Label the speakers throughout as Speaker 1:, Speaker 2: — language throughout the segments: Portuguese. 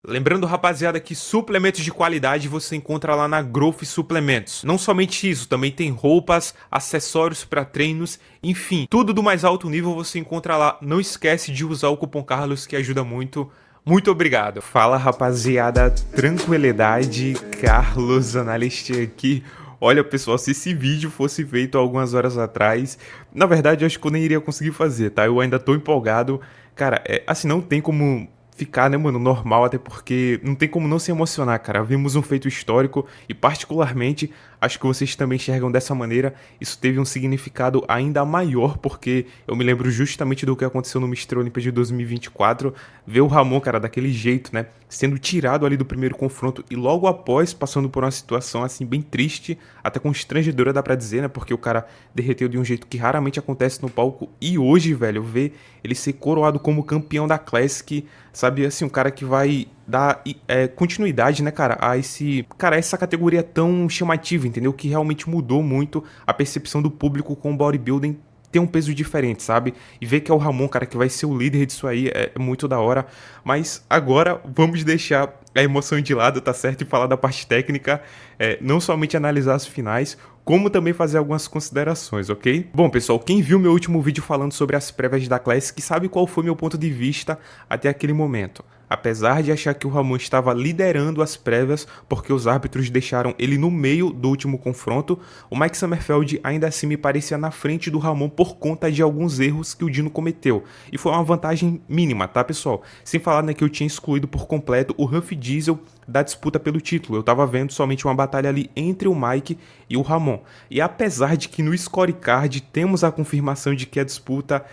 Speaker 1: Lembrando, rapaziada, que suplementos de qualidade você encontra lá na Growth Suplementos. Não somente isso, também tem roupas, acessórios para treinos, enfim, tudo do mais alto nível você encontra lá. Não esquece de usar o cupom Carlos que ajuda muito. Muito obrigado. Fala, rapaziada, tranquilidade, Carlos Analista aqui. Olha, pessoal, se esse vídeo fosse feito algumas horas atrás, na verdade eu acho que eu nem iria conseguir fazer, tá? Eu ainda tô empolgado. Cara, assim, não tem como ficar, né, mano, normal, até porque não tem como não se emocionar, cara. Vimos um feito histórico e, particularmente, acho que vocês também enxergam dessa maneira. Isso teve um significado ainda maior, porque eu me lembro justamente do que aconteceu no Mr. Olympia de 2024. Ver o Ramon, cara, daquele jeito, né, sendo tirado ali do primeiro confronto e logo após passando por uma situação, assim, bem triste, até constrangedora, dá pra dizer, né, porque o cara derreteu de um jeito que raramente acontece no palco. E hoje, velho, ver ele ser coroado como campeão da Classic, sabe, assim, um cara que vai dar continuidade, né, cara, essa categoria tão chamativa, entendeu? Que realmente mudou muito a percepção do público com o bodybuilding, tem um peso diferente, sabe? E ver que é o Ramon, cara, que vai ser o líder disso aí é muito da hora. Mas agora vamos deixar a emoção de lado, tá certo? E falar da parte técnica, não somente analisar as finais, como também fazer algumas considerações, ok? Bom, pessoal, quem viu meu último vídeo falando sobre as prévias da Classic sabe qual foi meu ponto de vista até aquele momento. Apesar de achar que o Ramon estava liderando as prévias porque os árbitros deixaram ele no meio do último confronto, o Mike Sommerfeld ainda assim me parecia na frente do Ramon por conta de alguns erros que o Dino cometeu. E foi uma vantagem mínima, tá, pessoal? Sem falar, né, que eu tinha excluído por completo o Huff Diesel da disputa pelo título. Eu tava vendo somente uma batalha ali entre o Mike e o Ramon. E apesar de que no scorecard temos a confirmação de que a disputa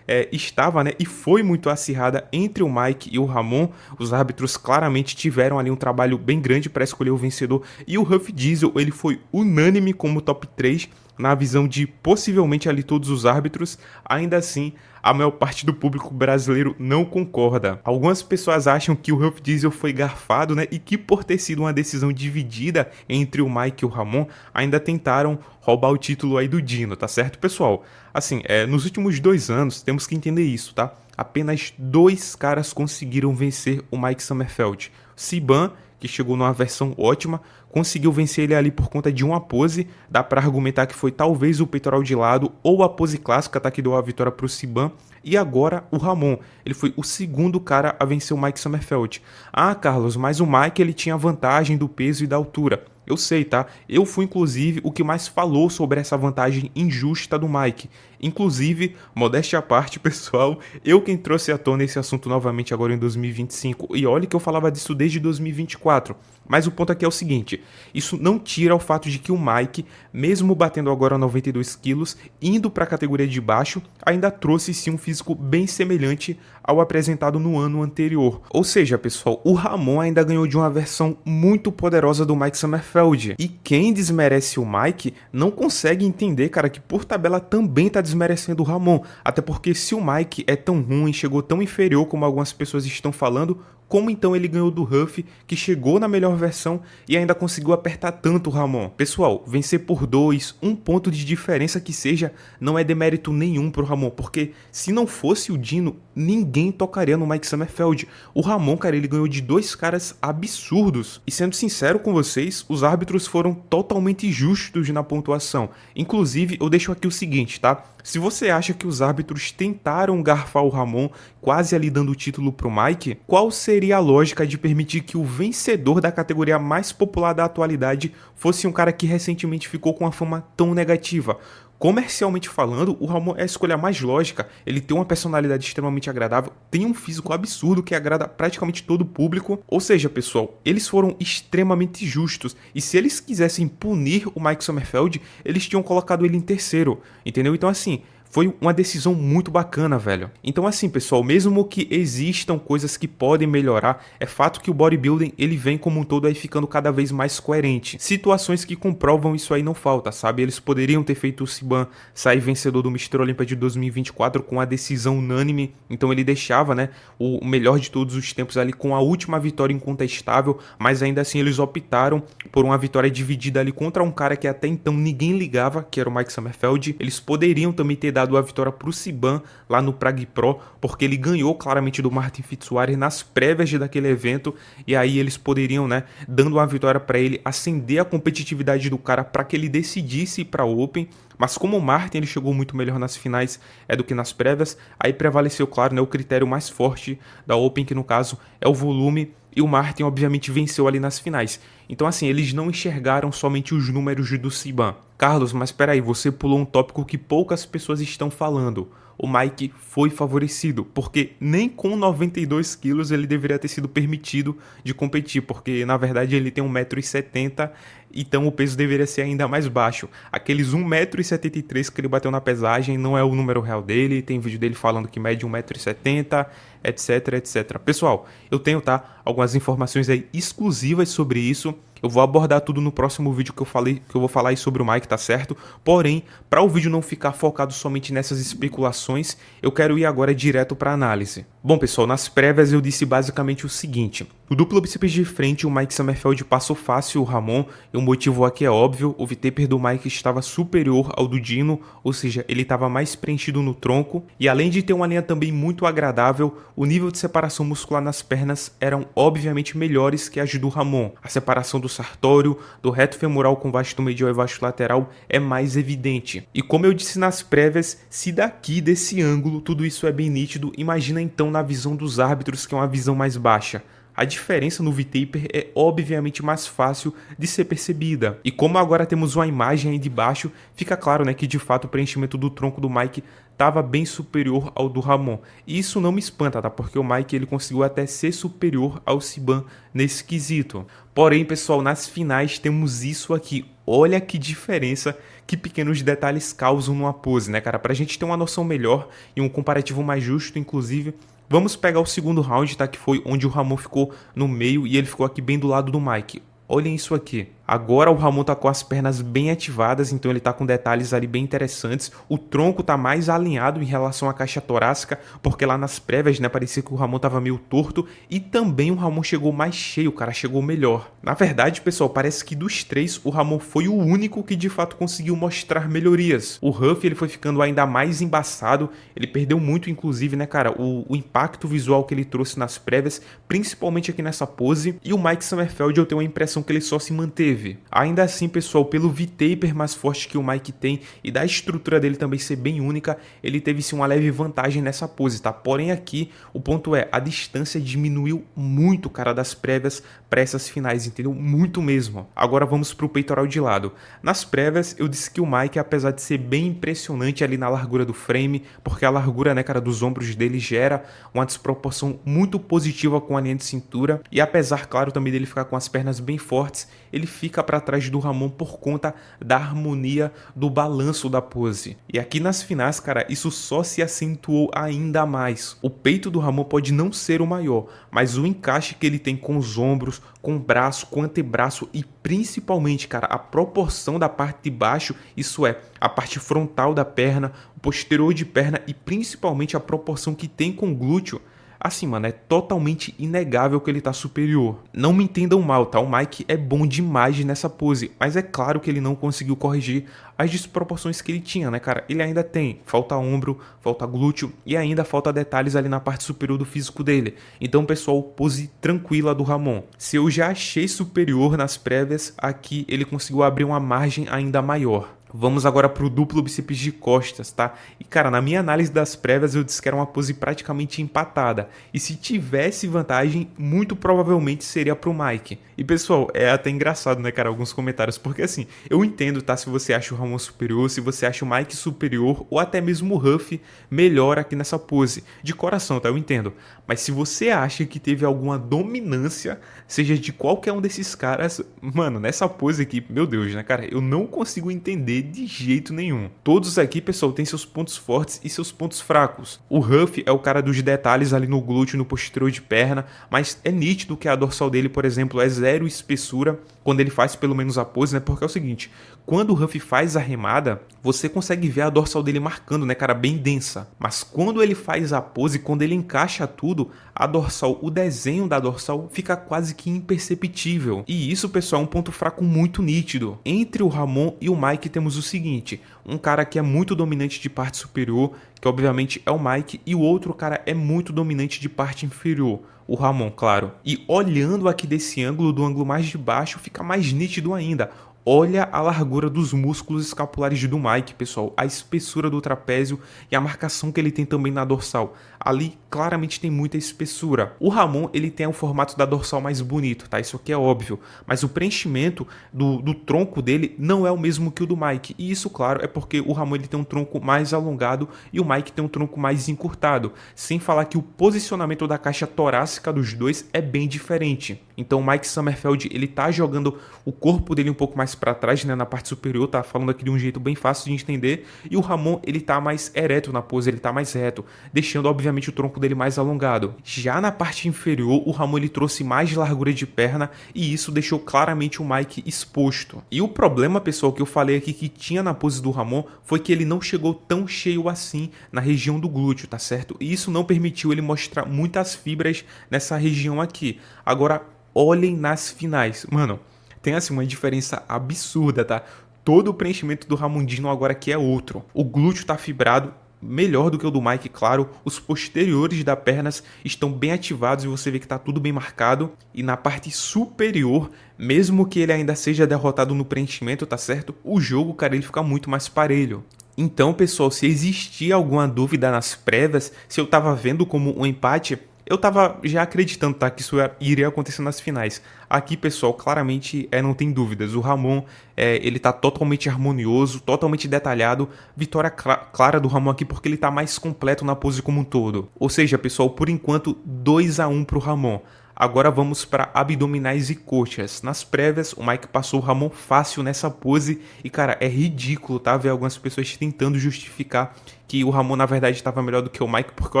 Speaker 1: estava, né, e foi muito acirrada entre o Mike e o Ramon, os árbitros claramente tiveram ali um trabalho bem grande para escolher o vencedor. E o Huff Diesel, ele foi unânime como top 3 na visão de possivelmente ali todos os árbitros. Ainda assim, a maior parte do público brasileiro não concorda. Algumas pessoas acham que o Huff Diesel foi garfado, né, e que por ter sido uma decisão dividida entre o Mike e o Ramon, ainda tentaram roubar o título aí do Dino, tá certo, pessoal? Assim, nos últimos 2 anos, temos que entender isso, tá? Apenas 2 caras conseguiram vencer o Mike Sommerfeld. Siban, que chegou numa versão ótima, conseguiu vencer ele ali por conta de uma pose. Dá pra argumentar que foi talvez o peitoral de lado ou a pose clássica, tá, que deu a vitória pro Siban. E agora o Ramon, ele foi o segundo cara a vencer o Mike Sommerfeld. Ah, Carlos, mas o Mike ele tinha vantagem do peso e da altura. Eu sei, tá? Eu fui, inclusive, o que mais falou sobre essa vantagem injusta do Mike. Inclusive, modéstia à parte, pessoal, eu quem trouxe à tona esse assunto novamente agora em 2025. E olha que eu falava disso desde 2024. Mas o ponto aqui é o seguinte, isso não tira o fato de que o Mike, mesmo batendo agora 92 quilos, indo para a categoria de baixo, ainda trouxe sim um físico bem semelhante ao apresentado no ano anterior. Ou seja, pessoal, o Ramon ainda ganhou de uma versão muito poderosa do Mike Sommerfeld. E quem desmerece o Mike não consegue entender, cara, que por tabela também tá desmerecendo o Ramon. Até porque se o Mike é tão ruim, chegou tão inferior como algumas pessoas estão falando, como então ele ganhou do Huff, que chegou na melhor versão e ainda conseguiu apertar tanto o Ramon? Pessoal, vencer por 2, 1 ponto de diferença que seja, não é demérito nenhum pro Ramon, porque se não fosse o Dino, ninguém tocaria no Mike Sommerfeld. O Ramon, cara, ele ganhou de 2 caras absurdos. E sendo sincero com vocês, os árbitros foram totalmente justos na pontuação. Inclusive, eu deixo aqui o seguinte, tá? Se você acha que os árbitros tentaram garfar o Ramon, quase ali dando o título pro Mike, qual seria a lógica de permitir que o vencedor da categoria mais popular da atualidade fosse um cara que recentemente ficou com uma fama tão negativa? Comercialmente falando, o Ramon é a escolha mais lógica, ele tem uma personalidade extremamente agradável, tem um físico absurdo que agrada praticamente todo o público, ou seja, pessoal, eles foram extremamente justos, e se eles quisessem punir o Mike Sommerfeld, eles tinham colocado ele em terceiro, entendeu? Então assim, foi uma decisão muito bacana, velho. Então assim, pessoal, mesmo que existam coisas que podem melhorar, é fato que o bodybuilding, ele vem como um todo aí ficando cada vez mais coerente. Situações que comprovam isso aí não falta, sabe? Eles poderiam ter feito o Siban sair vencedor do Mr. Olympia de 2024 com a decisão unânime, então ele deixava, né, o melhor de todos os tempos ali com a última vitória incontestável, mas ainda assim eles optaram por uma vitória dividida ali contra um cara que até então ninguém ligava, que era o Mike Sommerfeld. Eles poderiam também ter dado dado a vitória pro Siban lá no Prague Pro, porque ele ganhou claramente do Martin Fitzwater nas prévias daquele evento, e aí eles poderiam, né, dando uma vitória para ele, acender a competitividade do cara para que ele decidisse ir para Open. Mas como o Martin ele chegou muito melhor nas finais do que nas prévias, aí prevaleceu, claro, né, o critério mais forte da Open, que no caso é o volume, e o Martin obviamente venceu ali nas finais. Então assim, eles não enxergaram somente os números do Siban. Carlos, mas peraí, você pulou um tópico que poucas pessoas estão falando. O Mike foi favorecido, porque nem com 92 quilos ele deveria ter sido permitido de competir, porque na verdade ele tem 1,70 m, então o peso deveria ser ainda mais baixo. Aqueles 1,73 m que ele bateu na pesagem não é o número real dele, tem vídeo dele falando que mede 1,70 m, etc, etc. Pessoal, eu tenho, tá, algumas informações aí exclusivas sobre isso. Eu vou abordar tudo no próximo vídeo que eu vou falar aí sobre o Mike, tá certo? Porém, para o vídeo não ficar focado somente nessas especulações, eu quero ir agora direto para análise. Bom, pessoal, nas prévias eu disse basicamente o seguinte: o duplo bíceps de frente, o Mike Sommerfeld passou fácil o Ramon, e o motivo aqui é óbvio, o V-taper do Mike estava superior ao do Dino, ou seja, ele estava mais preenchido no tronco, e além de ter uma linha também muito agradável, o nível de separação muscular nas pernas eram obviamente melhores que as do Ramon. A separação do sartório, do reto femoral com vasto medial e vasto lateral é mais evidente. E como eu disse nas prévias, se daqui desse ângulo tudo isso é bem nítido, imagina então na visão dos árbitros, que é uma visão mais baixa. A diferença no V-taper é obviamente mais fácil de ser percebida. E como agora temos uma imagem aí de baixo, fica claro, né, que de fato o preenchimento do tronco do Mike estava bem superior ao do Ramon. E isso não me espanta, tá? Porque o Mike ele conseguiu até ser superior ao Siban nesse quesito. Porém, pessoal, nas finais temos isso aqui. Olha que diferença, que pequenos detalhes causam numa pose, né, cara? Pra gente ter uma noção melhor e um comparativo mais justo, inclusive, vamos pegar o segundo round, tá? Que foi onde o Ramon ficou no meio e ele ficou aqui bem do lado do Mike. Olhem isso aqui. Agora o Ramon tá com as pernas bem ativadas, então ele tá com detalhes ali bem interessantes. O tronco tá mais alinhado em relação à caixa torácica, porque lá nas prévias, né, parecia que o Ramon tava meio torto. E também o Ramon chegou mais cheio, o cara chegou melhor. Na verdade, pessoal, parece que dos três, o Ramon foi o único que de fato conseguiu mostrar melhorias. O Huff, ele foi ficando ainda mais embaçado, ele perdeu muito, inclusive, né, cara, o impacto visual que ele trouxe nas prévias, principalmente aqui nessa pose. E o Mike Sommerfeld, eu tenho a impressão que ele só se manteve. Ainda assim, pessoal, pelo V-taper mais forte que o Mike tem e da estrutura dele também ser bem única, ele teve sim uma leve vantagem nessa pose, tá? Porém aqui, o ponto é, a distância diminuiu muito, cara, das prévias para essas finais, entendeu? Muito mesmo. Agora vamos pro peitoral de lado. Nas prévias, eu disse que o Mike, apesar de ser bem impressionante ali na largura do frame, porque a largura, né, cara, dos ombros dele gera uma desproporção muito positiva com a linha de cintura, e apesar, claro, também dele ficar com as pernas bem fortes, ele fica para trás do Ramon por conta da harmonia do balanço da pose. E aqui nas finais, cara, isso só se acentuou ainda mais. O peito do Ramon pode não ser o maior, mas o encaixe que ele tem com os ombros, com o braço, com o antebraço e principalmente, cara, a proporção da parte de baixo, isso é, a parte frontal da perna, o posterior de perna e principalmente a proporção que tem com o glúteo, assim, mano, é totalmente inegável que ele tá superior. Não me entendam mal, tá? O Mike é bom demais nessa pose, mas é claro que ele não conseguiu corrigir as desproporções que ele tinha, né, cara? Ele ainda tem, falta ombro, falta glúteo e ainda falta detalhes ali na parte superior do físico dele. Então, pessoal, pose tranquila do Ramon. Se eu já achei superior nas prévias, aqui ele conseguiu abrir uma margem ainda maior. Vamos agora para o duplo bíceps de costas, tá? E cara, na minha análise das prévias eu disse que era uma pose praticamente empatada. E se tivesse vantagem, muito provavelmente seria pro Mike. E pessoal, é até engraçado, né, cara, alguns comentários. Porque assim, eu entendo, tá? Se você acha o Ramon superior, se você acha o Mike superior, ou até mesmo o Huff melhor aqui nessa pose. De coração, tá? Eu entendo. Mas se você acha que teve alguma dominância, seja de qualquer um desses caras, mano, nessa pose aqui, meu Deus, né, cara? Eu não consigo entender de jeito nenhum. Todos aqui, pessoal, têm seus pontos fortes e seus pontos fracos. O Huff é o cara dos detalhes ali no glúteo, no posterior de perna, mas é nítido que a dorsal dele, por exemplo, é zero espessura quando ele faz pelo menos a pose, né? Porque é o seguinte, quando o Huff faz a remada, você consegue ver a dorsal dele marcando, né, cara, bem densa. Mas quando ele faz a pose, quando ele encaixa tudo, a dorsal, o desenho da dorsal fica quase que imperceptível. E isso, pessoal, é um ponto fraco muito nítido. Entre o Ramon e o Mike temos temos o seguinte, um cara que é muito dominante de parte superior, que obviamente é o Mike, e o outro cara é muito dominante de parte inferior, o Ramon, claro. E olhando aqui desse ângulo, do ângulo mais de baixo, fica mais nítido ainda. Olha a largura dos músculos escapulares do Mike, pessoal, a espessura do trapézio e a marcação que ele tem também na dorsal. Ali claramente tem muita espessura. O Ramon, ele tem o formato da dorsal mais bonito, tá? Isso aqui é óbvio. Mas o preenchimento do tronco dele não é o mesmo que o do Mike. E isso, claro, é porque o Ramon ele tem um tronco mais alongado e o Mike tem um tronco mais encurtado. Sem falar que o posicionamento da caixa torácica dos dois é bem diferente. Então o Mike Sommerfeld, ele tá jogando o corpo dele um pouco mais para trás, né, na parte superior, tá falando aqui de um jeito bem fácil de entender, e o Ramon, ele tá mais ereto na pose, ele tá mais reto, deixando obviamente o tronco dele mais alongado. Já na parte inferior, o Ramon ele trouxe mais largura de perna e isso deixou claramente o Mike exposto. E o problema, pessoal, que eu falei aqui que tinha na pose do Ramon foi que ele não chegou tão cheio assim na região do glúteo, tá certo? E isso não permitiu ele mostrar muitas fibras nessa região aqui. Agora, olhem nas finais, mano, tem assim uma diferença absurda, tá? Todo o preenchimento do Ramondino agora aqui é outro. O glúteo tá fibrado, melhor do que o do Mike, claro. Os posteriores das pernas estão bem ativados e você vê que tá tudo bem marcado. E na parte superior, mesmo que ele ainda seja derrotado no preenchimento, tá certo? O jogo, cara, ele fica muito mais parelho. Então, pessoal, se existia alguma dúvida nas prévias, se eu tava vendo como um empate, eu tava já acreditando, tá, que isso iria acontecer nas finais. Aqui, pessoal, claramente não tem dúvidas. O Ramon, ele tá totalmente harmonioso, totalmente detalhado. Vitória clara do Ramon aqui porque ele tá mais completo na pose como um todo. Ou seja, pessoal, por enquanto, 2-1 pro Ramon. Agora vamos para abdominais e coxas. Nas prévias, o Mike passou o Ramon fácil nessa pose. E, cara, é ridículo, tá? Ver algumas pessoas tentando justificar que o Ramon, na verdade, estava melhor do que o Mike, porque o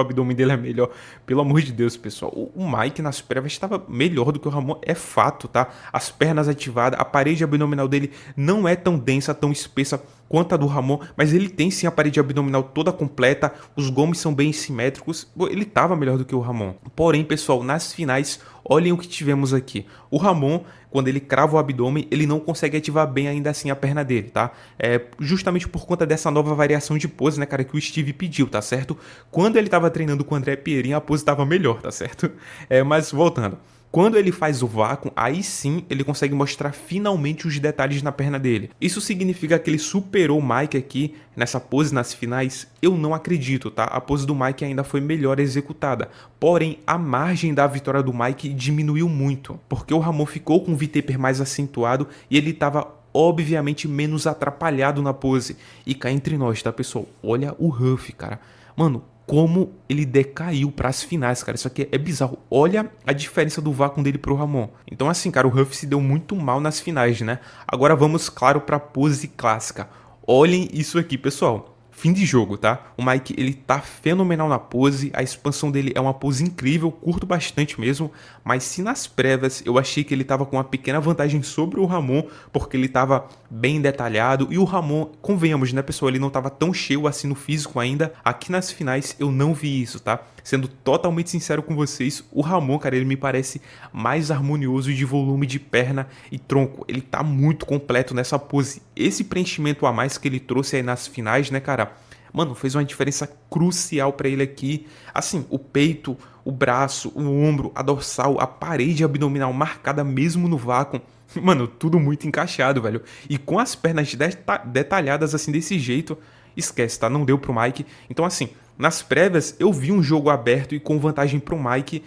Speaker 1: abdômen dele é melhor. Pelo amor de Deus, pessoal. O Mike, nas prévias, estava melhor do que o Ramon. É fato, tá? As pernas ativadas, a parede abdominal dele não é tão densa, tão espessa quanto a do Ramon, mas ele tem sim a parede abdominal toda completa, os gomos são bem simétricos, ele estava melhor do que o Ramon. Porém, pessoal, nas finais, olhem o que tivemos aqui. O Ramon, quando ele crava o abdômen, ele não consegue ativar bem ainda assim a perna dele, tá? Justamente por conta dessa nova variação de pose, né, cara, que o Steve pediu, tá certo? Quando ele tava treinando com o André Pierin, a pose tava melhor, tá certo? Mas voltando. Quando ele faz o vácuo, aí sim ele consegue mostrar finalmente os detalhes na perna dele. Isso significa que ele superou o Mike aqui nessa pose nas finais? Eu não acredito, tá? A pose do Mike ainda foi melhor executada. Porém, a margem da vitória do Mike diminuiu muito, porque o Ramon ficou com o V-taper mais acentuado e ele estava obviamente menos atrapalhado na pose. E cá entre nós, tá, pessoal? Olha o Huff, cara. Mano, como ele decaiu para as finais, cara. Isso aqui é bizarro. Olha a diferença do vácuo dele pro Ramon. Então assim, cara, o Huff se deu muito mal nas finais, né? Agora vamos, claro, para a pose clássica. Olhem isso aqui, pessoal. Fim de jogo, tá? O Mike, ele tá fenomenal na pose, a expansão dele é uma pose incrível, curto bastante mesmo, mas se nas prévias eu achei que ele tava com uma pequena vantagem sobre o Ramon, porque ele tava bem detalhado, e o Ramon, convenhamos, né, pessoal, ele não tava tão cheio assim no físico ainda, aqui nas finais eu não vi isso, tá? Sendo totalmente sincero com vocês, o Ramon, cara, ele me parece mais harmonioso de volume de perna e tronco. Ele tá muito completo nessa pose. Esse preenchimento a mais que ele trouxe aí nas finais, né, cara? Mano, fez uma diferença crucial pra ele aqui. Assim, o peito, o braço, o ombro, a dorsal, a parede abdominal marcada mesmo no vácuo. Mano, tudo muito encaixado, velho. E com as pernas detalhadas assim desse jeito, esquece, tá? Não deu pro Mike. Então, assim, nas prévias eu vi um jogo aberto e com vantagem pro Mike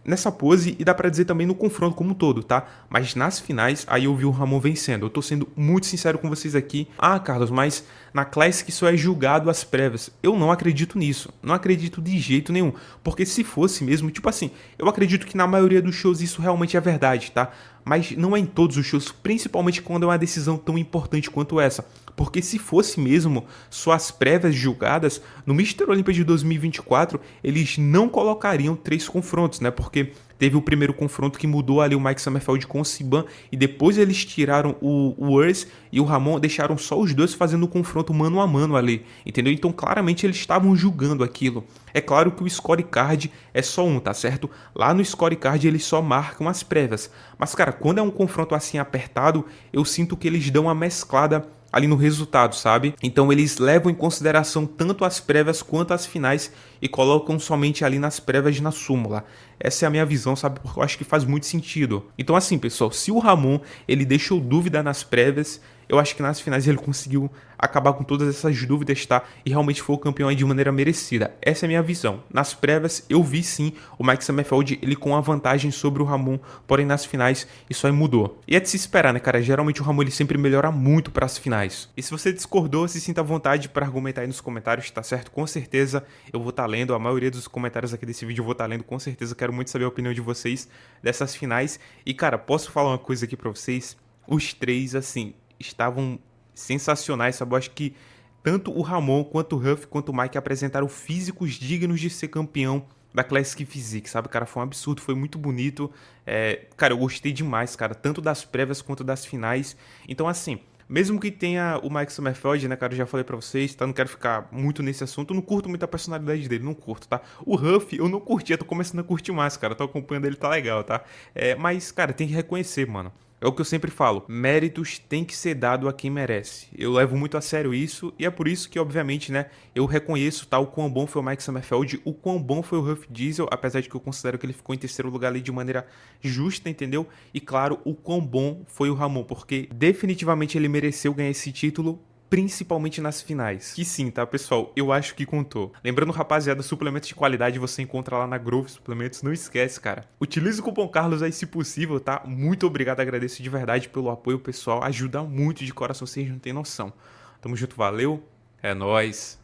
Speaker 1: nessa pose, e dá pra dizer também no confronto como um todo, tá? Mas nas finais, aí eu vi o Ramon vencendo. Eu tô sendo muito sincero com vocês aqui. Ah, Carlos, mas na Classic só é julgado as prévias. Eu não acredito nisso. Não acredito de jeito nenhum. Porque se fosse mesmo, tipo assim, eu acredito que na maioria dos shows isso realmente é verdade, tá? Mas não é em todos os shows, principalmente quando é uma decisão tão importante quanto essa. Porque se fosse mesmo só as prévias julgadas, no Mr. Olympia de 2024, eles não colocariam 3 confrontos, né? Porque teve o primeiro confronto que mudou ali o Mike Sommerfeld com o Siban, e depois eles tiraram o Urs e o Ramon, deixaram só os dois fazendo o confronto mano a mano ali, entendeu? Então claramente eles estavam julgando aquilo. É claro que o scorecard é só um, tá certo? Lá no scorecard eles só marcam as prévias. Mas, cara, quando é um confronto assim apertado, eu sinto que eles dão uma mesclada ali no resultado, sabe? Então eles levam em consideração tanto as prévias quanto as finais e colocam somente ali nas prévias na súmula. Essa é a minha visão, sabe? Porque eu acho que faz muito sentido. Então assim, pessoal, se o Ramon, ele deixou dúvida nas prévias, eu acho que nas finais ele conseguiu acabar com todas essas dúvidas, tá? E realmente foi o campeão aí de maneira merecida. Essa é a minha visão. Nas prévias, eu vi sim o Mike Summerfield, ele com a vantagem sobre o Ramon, porém nas finais isso aí mudou. E é de se esperar, né, cara? Geralmente o Ramon ele sempre melhora muito para as finais. E se você discordou, se sinta à vontade para argumentar aí nos comentários, tá certo? Com certeza eu vou estar lendo, a maioria dos comentários aqui desse vídeo eu vou estar lendo, com certeza. Quero muito saber a opinião de vocês dessas finais. E, cara, posso falar uma coisa aqui para vocês? Os três, assim, estavam sensacionais, sabe? Eu acho que tanto o Ramon, quanto o Huff, quanto o Mike apresentaram físicos dignos de ser campeão da Classic Physique, sabe? Cara, foi um absurdo, foi muito bonito. Cara, eu gostei demais, cara, tanto das prévias quanto das finais. Então, assim, mesmo que tenha o Mike Summerfield, né, cara, eu já falei pra vocês, tá? Não quero ficar muito nesse assunto, eu não curto muito a personalidade dele, não curto, tá? O Huff eu não curtia, tô começando a curtir mais, cara, tô acompanhando ele, tá legal, tá? Mas, cara, tem que reconhecer, mano. É o que eu sempre falo, méritos tem que ser dado a quem merece. Eu levo muito a sério isso e é por isso que, obviamente, né, eu reconheço tá, o quão bom foi o Mike Summerfield, o quão bom foi o Huff Diesel, apesar de que eu considero que ele ficou em terceiro lugar ali de maneira justa, entendeu? E claro, o quão bom foi o Ramon, porque definitivamente ele mereceu ganhar esse título, principalmente nas finais. Que sim, tá, pessoal? Eu acho que contou. Lembrando, rapaziada, suplementos de qualidade você encontra lá na Grove Suplementos. Não esquece, cara. Utilize o cupom Carlos aí se possível, tá? Muito obrigado, agradeço de verdade pelo apoio, pessoal. Ajuda muito de coração, vocês não têm noção. Tamo junto, valeu. É nóis.